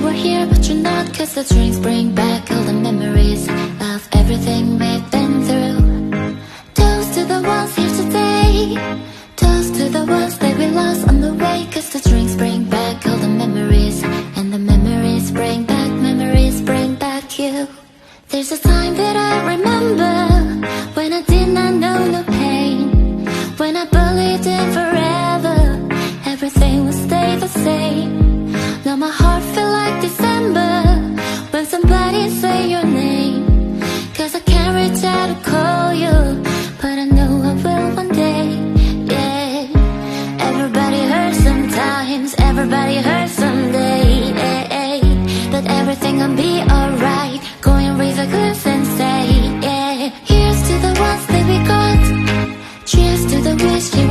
were here but you're not, 'cause the drinks bring back all the memories of everything we've been through. Toast to the ones here today, toast to the ones that we lost on the way, 'cause the drinks bring back all the memories, and the memories bring back you. There's a time that I remember when I did not know no pain, when I believed in forever, everything would stay the same. Now my heart feel like December when somebody say your name, 'cause I can't reach out to call you, but I know I will one day, yeah. Everybody hurts sometimes, everybody hurts someday, yeah. But everything will be alright, go and raise a glass and say, yeah. Here's to the ones that we got, cheers to the wish you